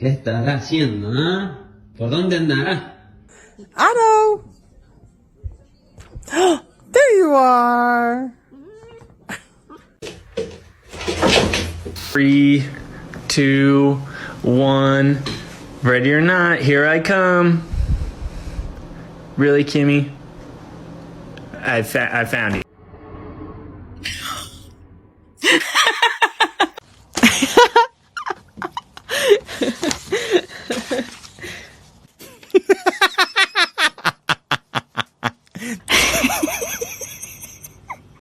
¿Qué estará haciendo, ah? ¿Por dónde andará? Otto! There you are! 3, 2, 1. Ready or not, here I come. Really, Kimmy? I found you.